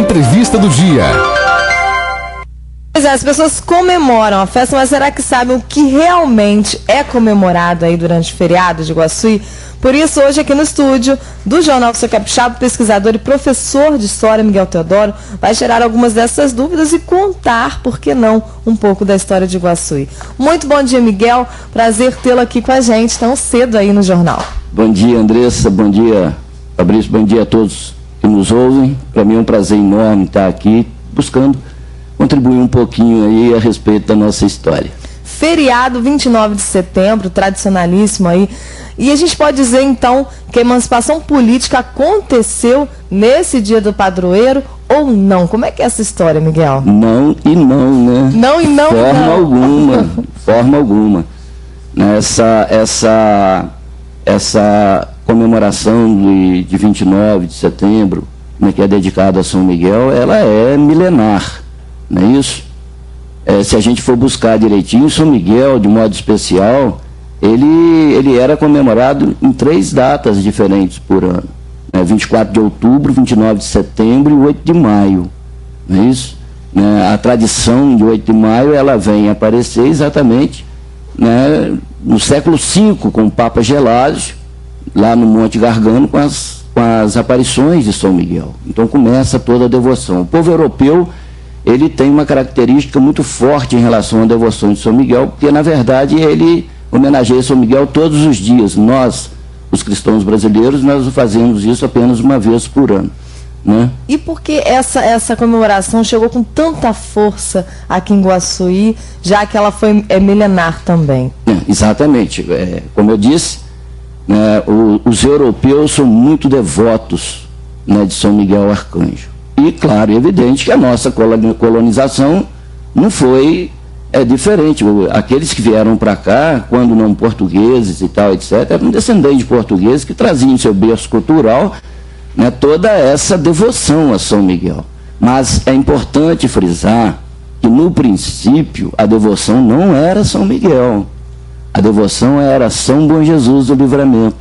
Entrevista do dia. Pois é, as pessoas comemoram a festa, mas será que sabem o que realmente é comemorado aí durante o feriado de Iguaçuí? Por isso, hoje aqui no estúdio do Jornal Sou Capixaba, pesquisador e professor de História, Miguel Teodoro, vai tirar algumas dessas dúvidas e contar, por que não, um pouco da história de Iguaçuí. Muito bom dia, Miguel. Prazer tê-lo aqui com a gente tão cedo aí no jornal. Bom dia, Andressa. Bom dia, Fabrício. Bom dia a todos que nos ouvem. Para mim é um prazer enorme estar aqui buscando contribuir um pouquinho aí a respeito da nossa história. Feriado 29 de setembro, tradicionalíssimo aí. E a gente pode dizer, então, que a emancipação política aconteceu nesse dia do padroeiro ou não? Como é que é essa história, Miguel? Não e não, né? Não e não, Forma alguma. Essa comemoração de 29 de setembro, né, que é dedicada a São Miguel, ela é milenar, não é isso? Se a gente for buscar direitinho, São Miguel, de modo especial, ele era comemorado em 3 datas diferentes por ano. 24 de outubro, 29 de setembro e 8 de maio. Não é isso? A tradição de 8 de maio ela vem aparecer exatamente, né, no século V, com o Papa Gelásio, lá no Monte Gargano, com as aparições de São Miguel. Então começa toda a devoção. O povo europeu ele tem uma característica muito forte em relação à devoção de São Miguel, porque na verdade ele homenageia São Miguel todos os dias. Nós, os cristãos brasileiros, nós fazemos isso apenas uma vez por ano, né? E por que essa comemoração chegou com tanta força aqui em Iguaçuí, já que ela foi milenar também? Exatamente. Como eu disse, né, os europeus são muito devotos, né, de São Miguel Arcanjo. E, claro, é evidente que a nossa colonização não foi diferente. Aqueles que vieram para cá, quando não portugueses e tal, etc., eram descendentes de portugueses que traziam em seu berço cultural, né, toda essa devoção a São Miguel. Mas é importante frisar que, no princípio, a devoção não era São Miguel. A devoção era São Bom Jesus do Livramento,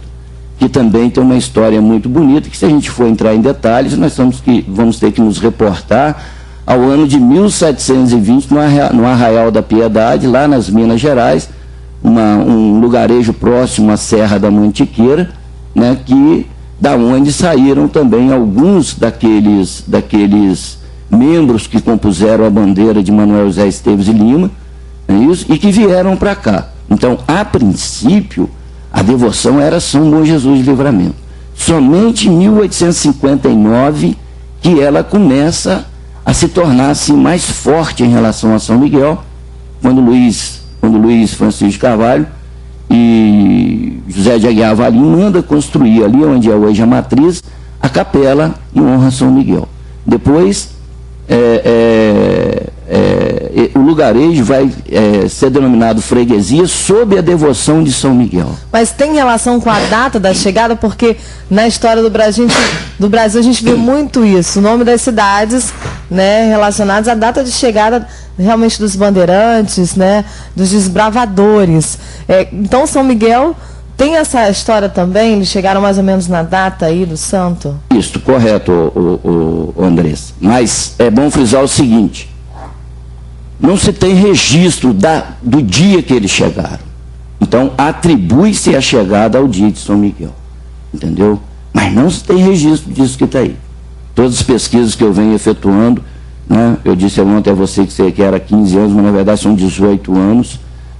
que também tem uma história muito bonita, que se a gente for entrar em detalhes, nós vamos ter que nos reportar ao ano de 1720, no Arraial da Piedade, lá nas Minas Gerais, um lugarejo próximo à Serra da Mantiqueira, né, da onde saíram também alguns daqueles membros que compuseram a bandeira de Manuel José Esteves e Lima, é isso? E que vieram para cá. Então, a princípio, a devoção era São Bom Jesus de Livramento. Somente em 1859 que ela começa a se tornar assim, mais forte em relação a São Miguel, quando Luiz Francisco de Carvalho e José de Aguiar Valim manda construir ali onde é hoje a matriz, a capela em honra a São Miguel. Depois, o lugarejo vai ser denominado freguesia sob a devoção de São Miguel. Mas tem relação com a data da chegada? Porque na história do Brasil a gente vê muito isso. O nome das cidades, né, relacionados à data de chegada realmente dos bandeirantes, né, dos desbravadores. Então São Miguel tem essa história também? Eles chegaram mais ou menos na data aí do santo? Isso, correto, Andressa. Mas é bom frisar o seguinte: não se tem registro do dia que eles chegaram. Então, atribui-se a chegada ao dia de São Miguel. Entendeu? Mas não se tem registro disso que está aí. Todas as pesquisas que eu venho efetuando, né, eu disse ontem a você que era 15 anos, mas na verdade são 18 anos.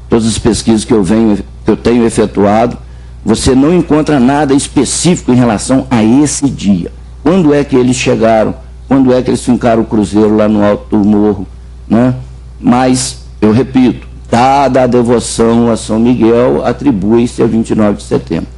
Todas as pesquisas que eu tenho efetuado, você não encontra nada específico em relação a esse dia. Quando é que eles chegaram? Quando é que eles fincaram o cruzeiro lá no alto do morro? Né? Mas, eu repito, dada a devoção a São Miguel, atribui-se a 29 de setembro.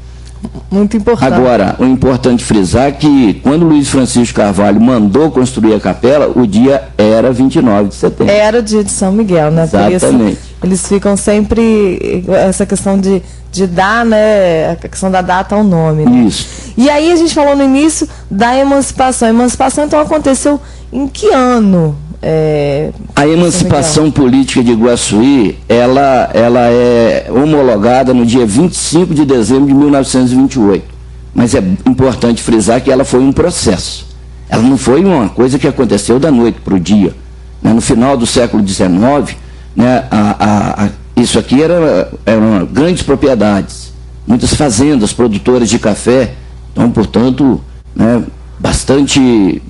Muito importante. Agora, o importante frisar que quando Luiz Francisco Carvalho mandou construir a capela, o dia era 29 de setembro. Era o dia de São Miguel, né? Exatamente. Por isso, eles ficam sempre, essa questão de dar, né, a questão da data ao nome. Né? Isso. E aí a gente falou no início da emancipação. A emancipação, então, aconteceu em que ano? A emancipação política de Iguaçuí, ela é homologada no dia 25 de dezembro de 1928. Mas é importante frisar que ela foi um processo. Ela não foi uma coisa que aconteceu da noite para o dia. Né? No final do século XIX, né, isso aqui eram grandes propriedades, muitas fazendas produtoras de café, então, portanto, né, bastante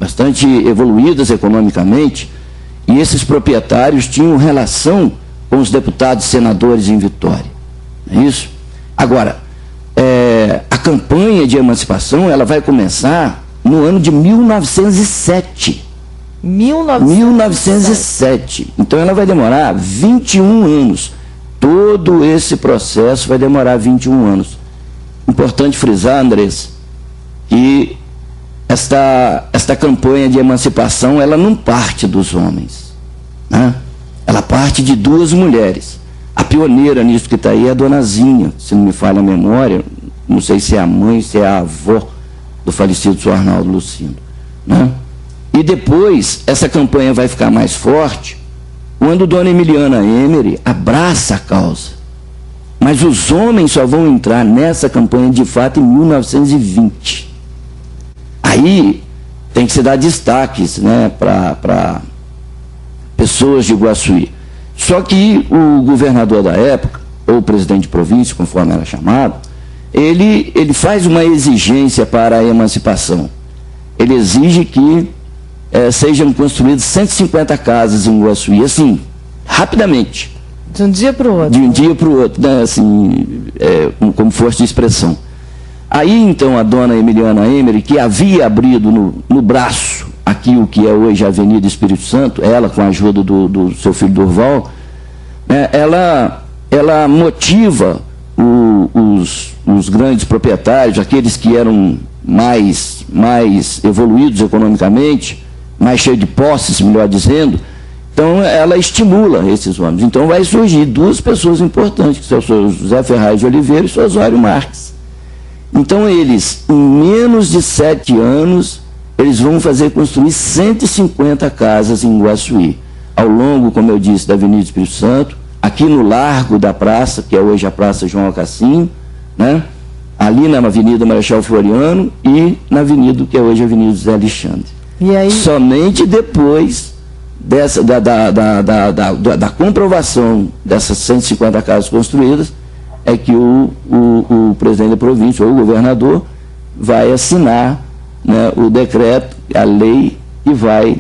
evoluídas economicamente, e esses proprietários tinham relação com os deputados e senadores em Vitória. Não é isso? Agora, a campanha de emancipação ela vai começar no ano de 1907. 1907. Então ela vai demorar 21 anos. Todo esse processo vai demorar 21 anos. Importante frisar, Andressa, que esta campanha de emancipação ela não parte dos homens, né? Ela parte de duas mulheres. A pioneira nisso que está aí é a Dona Zinha, se não me falha a memória, não sei se é a mãe, se é a avó do falecido Sr. Arnaldo Lucindo, né? E depois, essa campanha vai ficar mais forte quando Dona Emiliana Emery abraça a causa. Mas os homens só vão entrar nessa campanha de fato em 1920. Aí tem que se dar destaques, né, para pessoas de Iguaçuí. Só que o governador da época, ou o presidente de província, conforme era chamado, ele faz uma exigência para a emancipação. Ele exige que sejam construídas 150 casas em Iguaçuí, assim, rapidamente. De um dia para o outro. De um dia para o outro, né, assim, como força de expressão. Aí, então, a Dona Emiliana Emery, que havia abrido no braço aqui o que é hoje a Avenida Espírito Santo, ela com a ajuda do seu filho Durval, né, ela motiva os grandes proprietários, aqueles que eram mais evoluídos economicamente, mais cheios de posses, melhor dizendo. Então, ela estimula esses homens. Então, vai surgir duas pessoas importantes, que são o senhor José Ferraz de Oliveira e o senhor Osório Marques. Então, eles, em menos de 7 anos, eles vão fazer construir 150 casas em Iguaçuí, ao longo, como eu disse, da Avenida Espírito Santo, aqui no largo da praça, que é hoje a Praça João Acassim, né? Ali na Avenida Marechal Floriano e na avenida que é hoje a Avenida José Alexandre. E aí... Somente depois da comprovação dessas 150 casas construídas é que o presidente da província, ou o governador, vai assinar, né, o decreto, a lei, e vai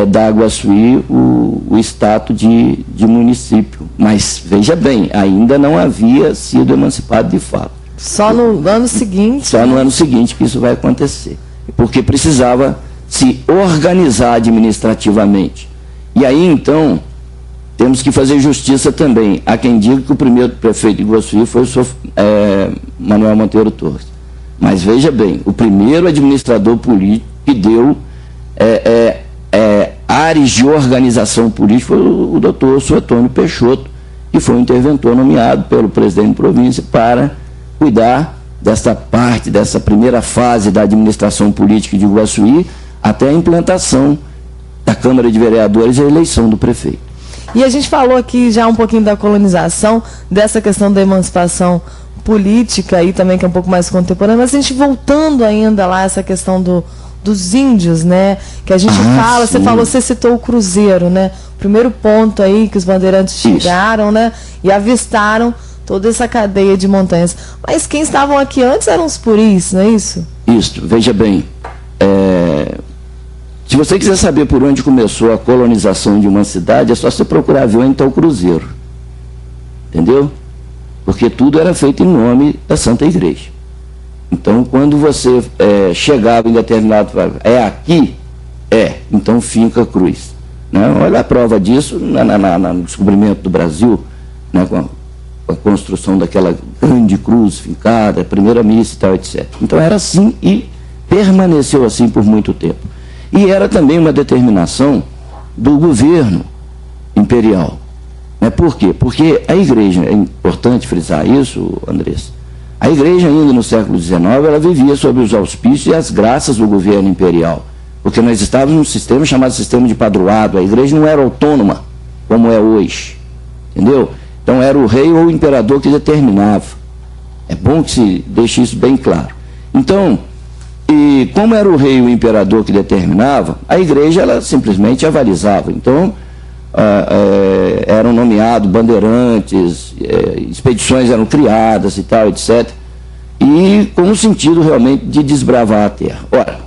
dar a Iguaçuí o status de município. Mas, veja bem, ainda não havia sido emancipado de fato. Só no ano seguinte? Só no ano seguinte que isso vai acontecer. Porque precisava se organizar administrativamente. E aí, então, temos que fazer justiça também. Há quem diga que o primeiro prefeito de Iguaçuí foi o senhor Manuel Monteiro Torres. Mas veja bem, o primeiro administrador político que deu áreas de organização política foi o doutor Suetônio Peixoto, que foi um interventor nomeado pelo presidente da província para cuidar dessa parte, dessa primeira fase da administração política de Iguaçuí, até a implantação da Câmara de Vereadores e a eleição do prefeito. E a gente falou aqui já um pouquinho da colonização, dessa questão da emancipação política aí também, que é um pouco mais contemporânea, mas a gente voltando ainda lá, essa questão dos índios, né, que a gente fala, sim. Você citou o Cruzeiro, né, o primeiro ponto aí que os bandeirantes chegaram, né, e avistaram toda essa cadeia de montanhas. Mas quem estavam aqui antes eram os puris, não é isso? Isso, veja bem, se você quiser saber por onde começou a colonização de uma cidade, é só você procurar ver onde está o Cruzeiro. Entendeu? Porque tudo era feito em nome da Santa Igreja. Então, quando você chegava em determinado... aqui? Então fica a cruz. Né? Olha a prova disso no descobrimento do Brasil, né? Com a construção daquela grande cruz fincada, a primeira missa e tal, etc. Então era assim e permaneceu assim por muito tempo. E era também uma determinação do governo imperial. Por quê? Porque a igreja, é importante frisar isso, Andressa, a igreja ainda no século XIX, ela vivia sob os auspícios e as graças do governo imperial. Porque nós estávamos num sistema chamado sistema de padroado, a igreja não era autônoma, como é hoje. Entendeu? Então era o rei ou o imperador que determinava. É bom que se deixe isso bem claro. Então, E como era o rei, o imperador que determinava, a igreja ela simplesmente avalizava. Então, eram nomeados bandeirantes, expedições eram criadas e tal, etc. E com o sentido realmente de desbravar a terra. Ora,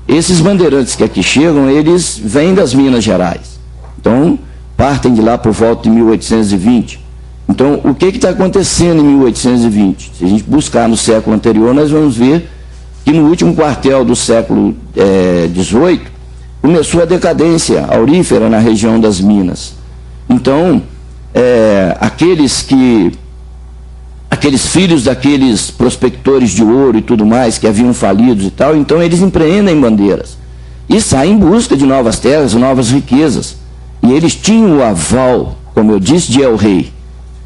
esses bandeirantes que aqui chegam, eles vêm das Minas Gerais. Então, partem de lá por volta de 1820. Então, o que está acontecendo em 1820? Se a gente buscar no século anterior, nós vamos ver que no último quartel do século XVIII, começou a decadência aurífera na região das Minas. Então, aqueles filhos daqueles prospectores de ouro e tudo mais, que haviam falidos e tal, então eles empreendem bandeiras e saem em busca de novas terras, novas riquezas. E eles tinham o aval, como eu disse, de El Rei.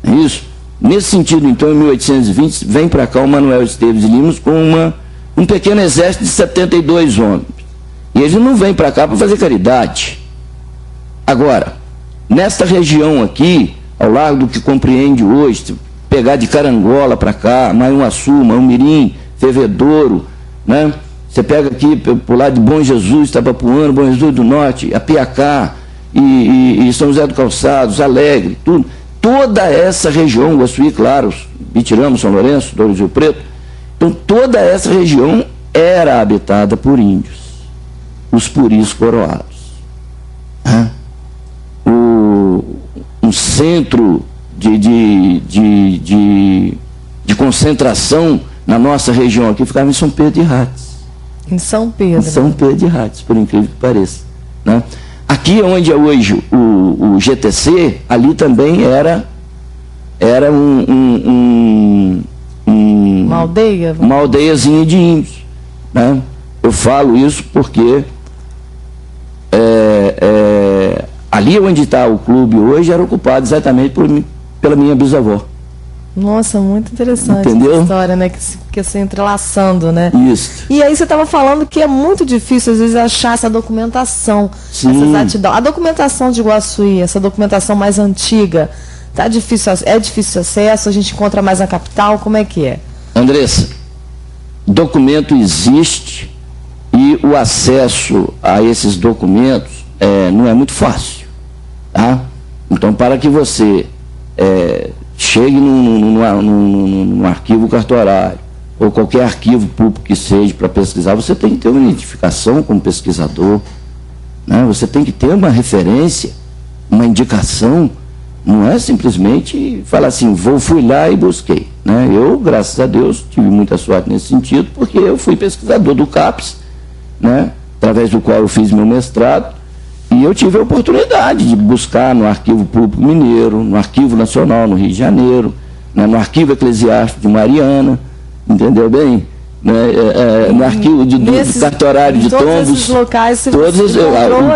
É isso? Nesse sentido, então, em 1820, vem para cá o Manuel Esteves de Lemos com um pequeno exército de 72 homens. E eles não vêm para cá para fazer caridade. Agora, nesta região aqui, ao largo do que compreende hoje, se pegar de Carangola para cá, Maiuaçu, Maumirim, Fervedouro, né? Você pega aqui por lado de Bom Jesus, Itabapuano, Bom Jesus do Norte, Apiacá, e São José do Calçados, Alegre, tudo. Toda essa região, Guaçuí, claro, Bitirama, São Lourenço, Douro Rio Preto, então toda essa região era habitada por índios, os puris coroados. Um centro de concentração na nossa região aqui ficava em São Pedro de Rates. Em São Pedro. Em São Pedro de Rates, por incrível que pareça. Né? Aqui onde é hoje o GTC, ali também era uma aldeia? Uma aldeiazinha de índios. Né? Eu falo isso porque ali onde está o clube hoje era ocupado exatamente pela minha bisavó. Nossa, muito interessante. Entendeu? Essa história, né? Que se entrelaçando, né? Isso. E aí você estava falando que é muito difícil, às vezes, achar essa documentação, essas atidões. A documentação de Guaçuí, essa documentação mais antiga, tá difícil, é difícil acesso, a gente encontra mais na capital, como é que é? Andressa, documento existe e o acesso a esses documentos não é muito fácil. Tá? Então, para que você chegue num arquivo cartorário ou qualquer arquivo público que seja para pesquisar, você tem que ter uma identificação como pesquisador, né? Você tem que ter uma referência, uma indicação, não é simplesmente falar assim, fui lá e busquei. Né? Eu, graças a Deus, tive muita sorte nesse sentido, porque eu fui pesquisador do CAPES, né? Através do qual eu fiz meu mestrado. E eu tive a oportunidade de buscar no Arquivo Público Mineiro, no Arquivo Nacional no Rio de Janeiro, né, no Arquivo Eclesiástico de Mariana, entendeu bem? Né, no Arquivo do Cartorário de Tombos. Todos esses locais, o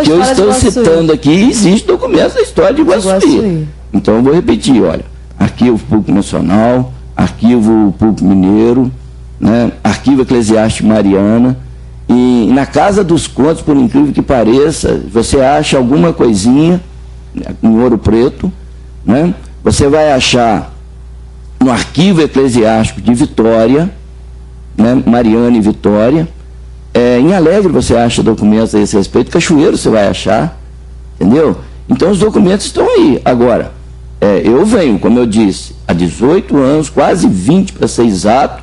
que eu estou citando aqui, existe documento da história de Guaçuí. Então eu vou repetir, olha, Arquivo Público Nacional, Arquivo Público Mineiro, né, Arquivo Eclesiástico Mariana. E na Casa dos Contos, por incrível que pareça, você acha alguma coisinha em Ouro Preto, né? Você vai achar no Arquivo Eclesiástico de Vitória, né? Mariana e Vitória. Em Alegre você acha documentos a esse respeito, Cachoeiro você vai achar, entendeu? Então os documentos estão aí. Agora, eu venho, como eu disse, há 18 anos, quase 20 para ser exato,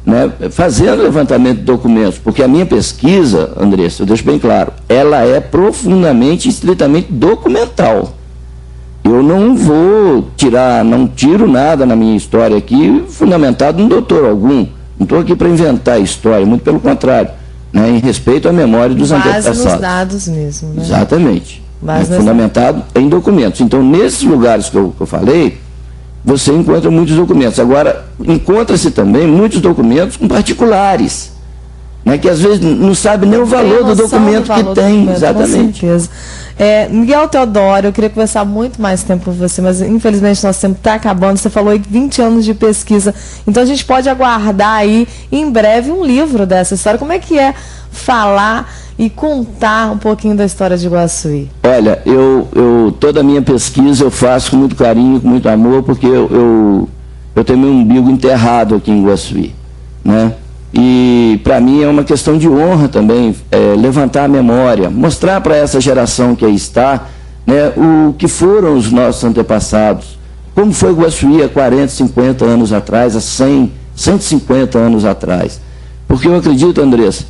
né, fazendo levantamento de documentos, porque a minha pesquisa, Andressa, eu deixo bem claro, ela é profundamente, estritamente documental. Eu não vou não tiro nada na minha história aqui fundamentado em doutor algum. Não estou aqui para inventar história, muito pelo contrário, né, em respeito à memória dos antepassados. Base nos dados mesmo, né? Exatamente. Fundamentado em documentos. Então, nesses lugares que eu falei, você encontra muitos documentos. Agora, encontra-se também muitos documentos com particulares, né, que às vezes não sabe nem o valor do documento que tem. Exatamente. Com certeza. Miguel Teodoro, eu queria conversar muito mais tempo com você, mas infelizmente nosso tempo está acabando. Você falou aí 20 anos de pesquisa, então a gente pode aguardar aí em breve um livro dessa história. Como é que é falar e contar um pouquinho da história de Guaçuí? Olha, toda a minha pesquisa eu faço com muito carinho, com muito amor, porque eu tenho meu umbigo enterrado aqui em Guaçuí, né? E para mim é uma questão de honra também levantar a memória, mostrar para essa geração que aí está, né, o que foram os nossos antepassados, como foi Guaçuí há 40, 50 anos atrás, há 100, 150 anos atrás. Porque eu acredito, Andressa,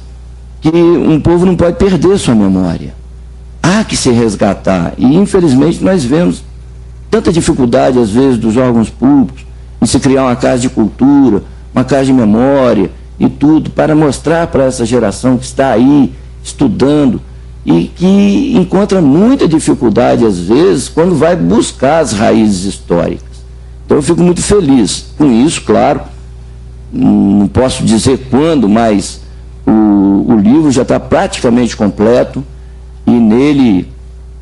que um povo não pode perder sua memória. Há que se resgatar. E, infelizmente, nós vemos tanta dificuldade, às vezes, dos órgãos públicos em se criar uma casa de cultura, uma casa de memória e tudo, para mostrar para essa geração que está aí, estudando, e que encontra muita dificuldade, às vezes, quando vai buscar as raízes históricas. Então, eu fico muito feliz com isso, claro. Não posso dizer quando, mas o livro já está praticamente completo, e nele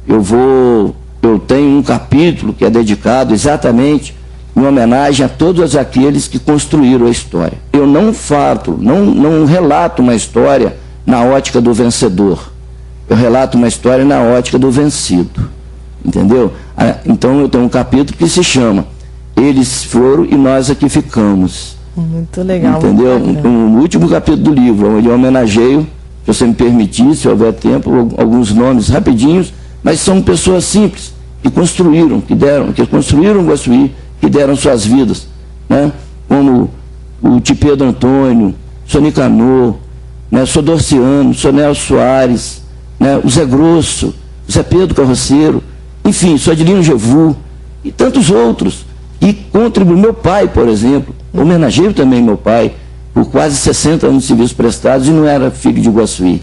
eu tenho um capítulo que é dedicado exatamente em homenagem a todos aqueles que construíram a história. Eu não relato uma história na ótica do vencedor. Eu relato uma história na ótica do vencido. Entendeu? Então eu tenho um capítulo que se chama Eles Foram e Nós Aqui Ficamos. Muito legal. Entendeu? No último capítulo do livro, onde eu homenageio, se você me permitir, se houver tempo, alguns nomes rapidinhos, mas são pessoas simples, que construíram, que construíram Guaçuí, que deram suas vidas, né? Como o Tio Pedro Antônio, Sonicanor, né? Sodorciano, Sonel Soares, né? O Zé Grosso, o Zé Pedro Carroceiro, enfim, Sodilino Jevu e tantos outros, e contribuiu. Meu pai, por exemplo, homenageio também meu pai, por quase 60 anos de serviços prestados, e não era filho de Guaçuí.